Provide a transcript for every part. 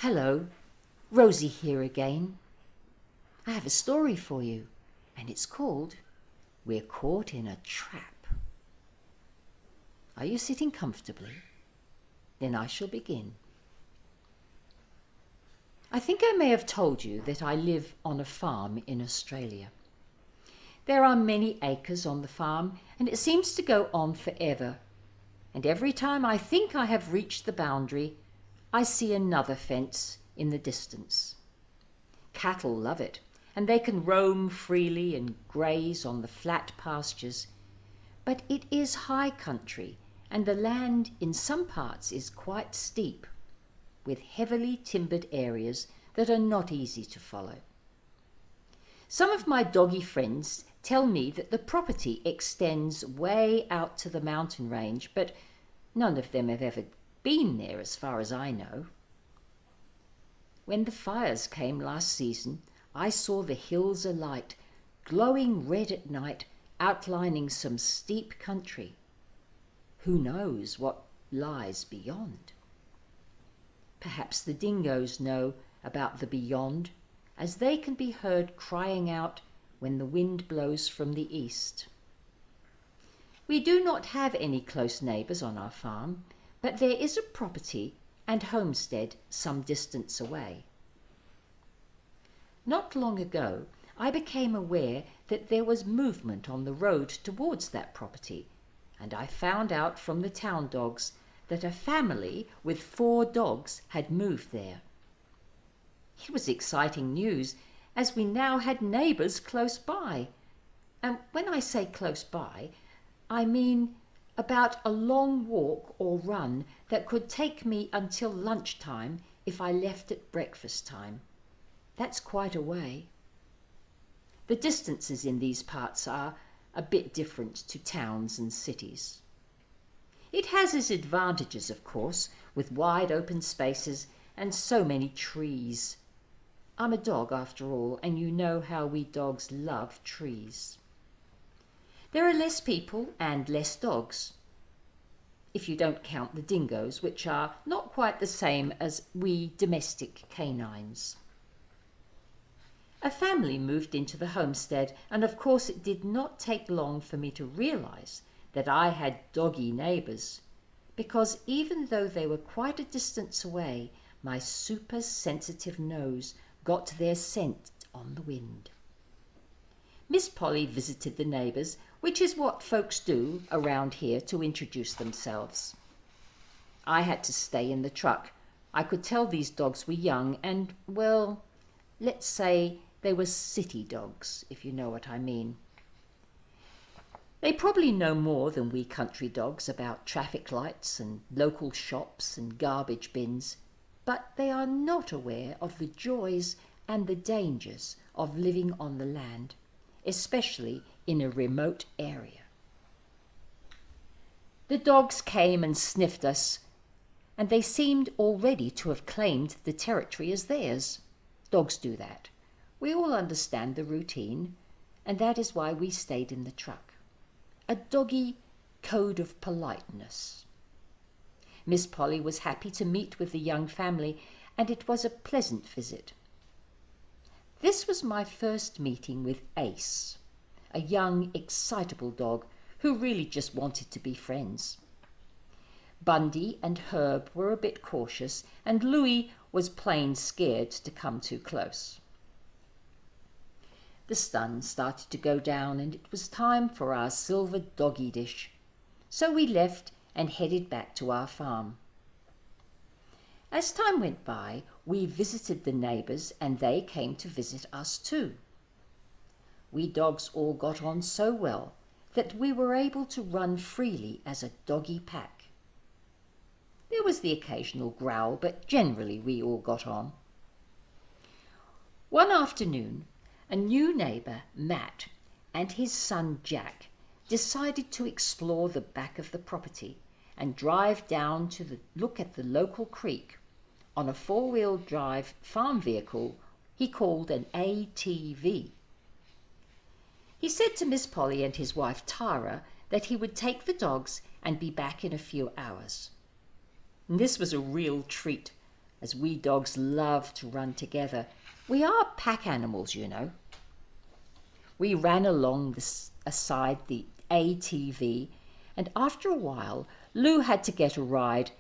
Hello, Rosie here again. I have a story for you, and it's called We're Caught in a Trap. Are you sitting comfortably? Then I shall begin. I think I may have told you that I live on a farm in Australia. There are many acres on the farm, and it seems to go on forever. And every time I think I have reached the boundary, I see another fence in the distance. Cattle love it, and they can roam freely and graze on the flat pastures. But it is high country, and the land in some parts is quite steep, with heavily timbered areas that are not easy to follow. Some of my doggy friends tell me that the property extends way out to the mountain range, but none of them have ever been there as far as I know. When the fires came last season, I saw the hills alight, glowing red at night, outlining some steep country. Who knows what lies beyond? Perhaps the dingoes know about the beyond, as they can be heard crying out when the wind blows from the east. We do not have any close neighbours on our farm, but there is a property and homestead some distance away. Not long ago, I became aware that there was movement on the road towards that property, and I found out from the town dogs that a family with 4 dogs had moved there. It was exciting news, as we now had neighbours close by. And when I say close by, I mean about a long walk or run that could take me until lunchtime if I left at breakfast time. That's quite a way. The distances in these parts are a bit different to towns and cities. It has its advantages, of course, with wide open spaces and so many trees. I'm a dog after all, and you know how we dogs love trees. There are less people and less dogs, if you don't count the dingoes, which are not quite the same as we domestic canines. A family moved into the homestead, and of course it did not take long for me to realise that I had doggy neighbours, because even though they were quite a distance away, my super sensitive nose got their scent on the wind. Miss Polly visited the neighbours, which is what folks do around here to introduce themselves. I had to stay in the truck. I could tell these dogs were young and, well, let's say they were city dogs, if you know what I mean. They probably know more than we country dogs about traffic lights and local shops and garbage bins, but they are not aware of the joys and the dangers of living on the land, especially in a remote area. The dogs came and sniffed us, and they seemed already to have claimed the territory as theirs. Dogs do that. We all understand the routine, and that is why we stayed in the truck. A doggy code of politeness. Miss Polly was happy to meet with the young family, and it was a pleasant visit. This was my first meeting with Ace, a young, excitable dog who really just wanted to be friends. Bundy and Herb were a bit cautious, and Louis was plain scared to come too close. The sun started to go down, and it was time for our silver doggy dish, so we left and headed back to our farm. As time went by, we visited the neighbours, and they came to visit us too. We dogs all got on so well that we were able to run freely as a doggy pack. There was the occasional growl, but generally we all got on. One afternoon, a new neighbour, Matt, and his son Jack decided to explore the back of the property and drive down to look at the local creek on a 4-wheel drive farm vehicle he called an ATV. He said to Miss Polly and his wife Tara that he would take the dogs and be back in a few hours. And this was a real treat, as we dogs love to run together. We are pack animals, you know. We ran along aside the ATV, and after a while Lou had to get a ride,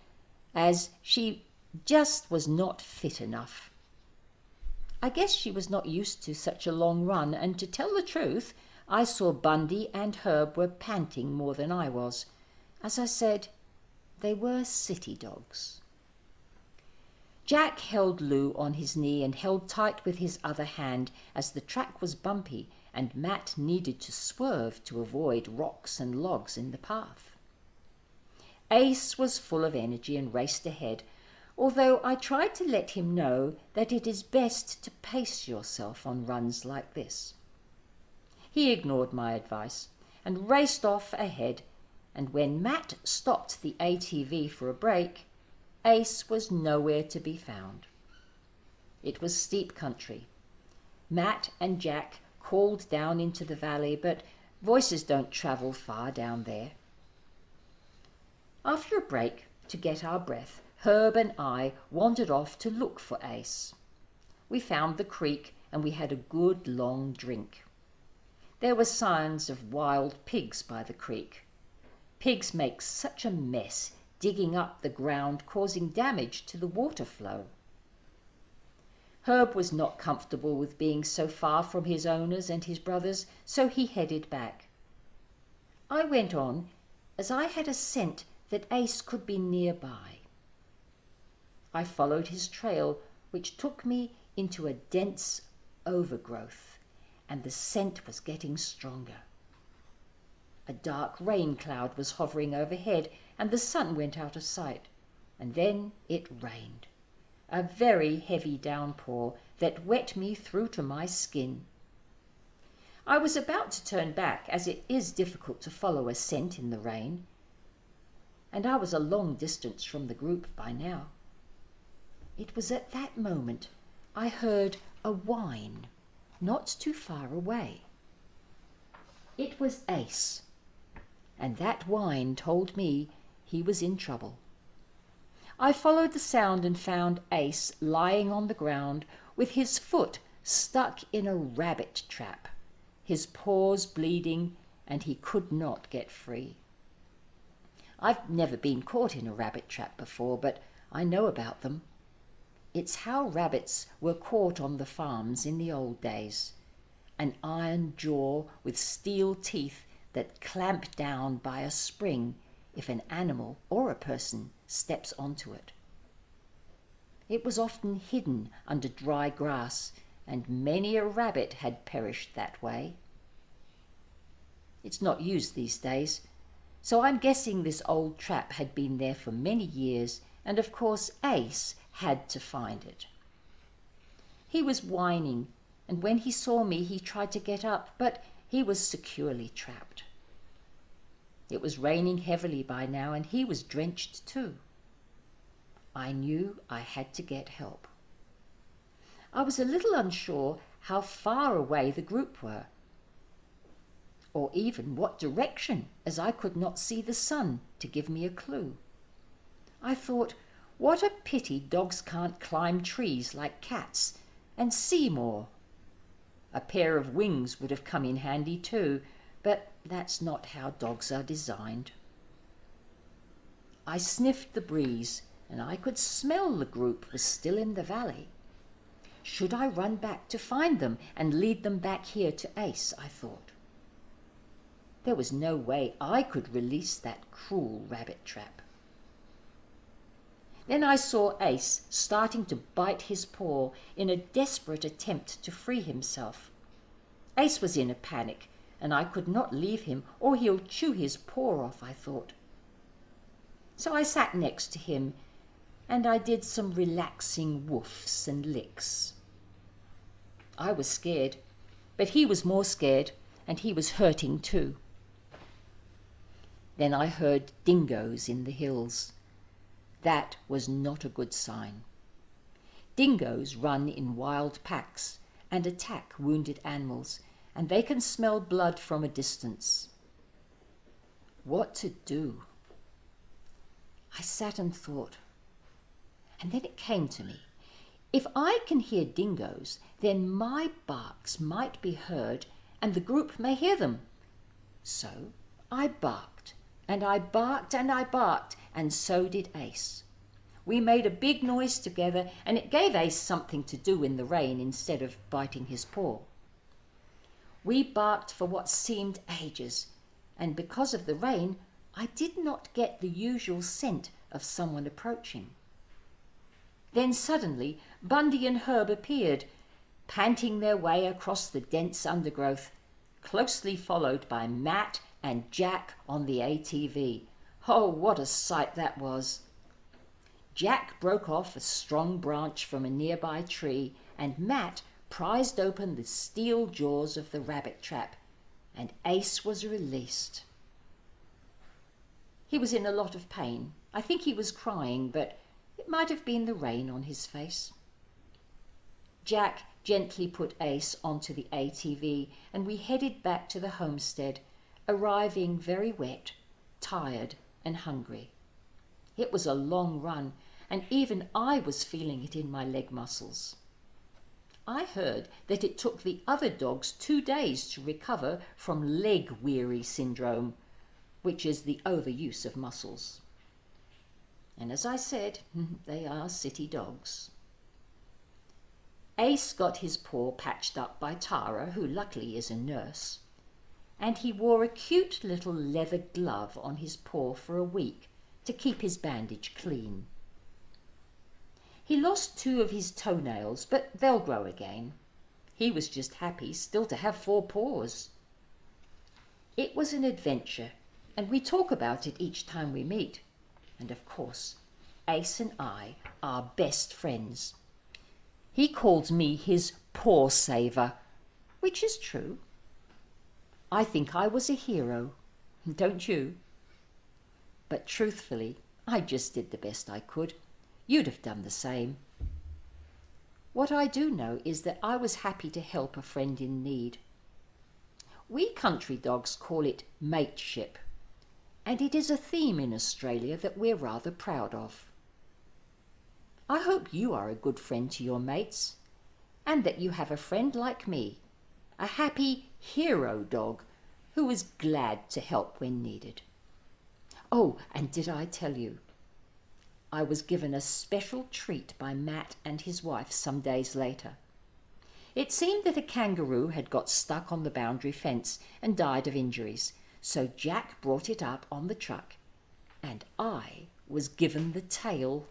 as she just was not fit enough. I guess she was not used to such a long run, and to tell the truth, I saw Bundy and Herb were panting more than I was. As I said, they were city dogs. Jack held Lou on his knee and held tight with his other hand, as the track was bumpy and Matt needed to swerve to avoid rocks and logs in the path. Ace was full of energy and raced ahead, although I tried to let him know that it is best to pace yourself on runs like this. He ignored my advice and raced off ahead, and when Matt stopped the ATV for a break, Ace was nowhere to be found. It was steep country. Matt and Jack called down into the valley, but voices don't travel far down there. After a break, to get our breath, Herb and I wandered off to look for Ace. We found the creek and we had a good long drink. There were signs of wild pigs by the creek. Pigs make such a mess digging up the ground, causing damage to the water flow. Herb was not comfortable with being so far from his owners and his brothers, so he headed back. I went on, as I had a scent that Ace could be nearby. I followed his trail, which took me into a dense overgrowth, and the scent was getting stronger. A dark rain cloud was hovering overhead, and the sun went out of sight, and then it rained. A very heavy downpour that wet me through to my skin. I was about to turn back, as it is difficult to follow a scent in the rain, and I was a long distance from the group by now. It was at that moment I heard a whine not too far away. It was Ace, and that whine told me he was in trouble. I followed the sound and found Ace lying on the ground with his foot stuck in a rabbit trap, his paws bleeding, and he could not get free. I've never been caught in a rabbit trap before, but I know about them. It's how rabbits were caught on the farms in the old days, an iron jaw with steel teeth that clamp down by a spring if an animal or a person steps onto it. It was often hidden under dry grass, and many a rabbit had perished that way. It's not used these days, so I'm guessing this old trap had been there for many years, and of course Ace had to find it. He was whining, and when he saw me he tried to get up, but he was securely trapped. It was raining heavily by now, and he was drenched too. I knew I had to get help. I was a little unsure how far away the group were, or even what direction, as I could not see the sun to give me a clue. I thought, what a pity dogs can't climb trees like cats and see more. A pair of wings would have come in handy too, but that's not how dogs are designed. I sniffed the breeze, and I could smell the group was still in the valley. Should I run back to find them and lead them back here to Ace, I thought. There was no way I could release that cruel rabbit trap. Then I saw Ace starting to bite his paw in a desperate attempt to free himself. Ace was in a panic, and I could not leave him or he'll chew his paw off, I thought. So I sat next to him, and I did some relaxing woofs and licks. I was scared, but he was more scared, and he was hurting too. Then I heard dingoes in the hills. That was not a good sign. Dingoes run in wild packs and attack wounded animals, and they can smell blood from a distance. What to do? I sat and thought. And then it came to me. If I can hear dingoes, then my barks might be heard and the group may hear them. So I barked, and I barked, and I barked, and so did Ace. We made a big noise together, and it gave Ace something to do in the rain instead of biting his paw. We barked for what seemed ages, and because of the rain, I did not get the usual scent of someone approaching. Then suddenly Bundy and Herb appeared, panting their way across the dense undergrowth, closely followed by Matt and Jack on the ATV. Oh, what a sight that was! Jack broke off a strong branch from a nearby tree, and Matt prized open the steel jaws of the rabbit trap, and Ace was released. He was in a lot of pain. I think he was crying, but it might have been the rain on his face. Jack gently put Ace onto the ATV, and we headed back to the homestead, arriving very wet, tired, and hungry. It was a long run, and even I was feeling it in my leg muscles. I heard that it took the other dogs 2 days to recover from leg-weary syndrome, which is the overuse of muscles. And as I said, they are city dogs. Ace got his paw patched up by Tara, who luckily is a nurse, and he wore a cute little leather glove on his paw for a week to keep his bandage clean. He lost 2 of his toenails, but they'll grow again. He was just happy still to have 4 paws. It was an adventure, and we talk about it each time we meet. And of course, Ace and I are best friends. He calls me his paw saver, which is true. I think I was a hero, don't you? But truthfully, I just did the best I could. You'd have done the same. What I do know is that I was happy to help a friend in need. We country dogs call it mateship, and it is a theme in Australia that we're rather proud of. I hope you are a good friend to your mates, and that you have a friend like me, a happy hero dog who is glad to help when needed. Oh, and did I tell you? I was given a special treat by Matt and his wife some days later. It seemed that a kangaroo had got stuck on the boundary fence and died of injuries, so Jack brought it up on the truck, and I was given the tail.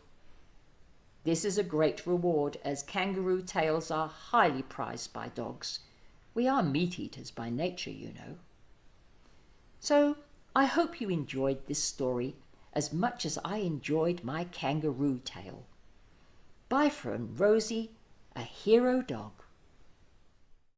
This is a great reward, as kangaroo tails are highly prized by dogs. We are meat-eaters by nature, you know. So I hope you enjoyed this story as much as I enjoyed my kangaroo tail. Bye from Rosie, a hero dog.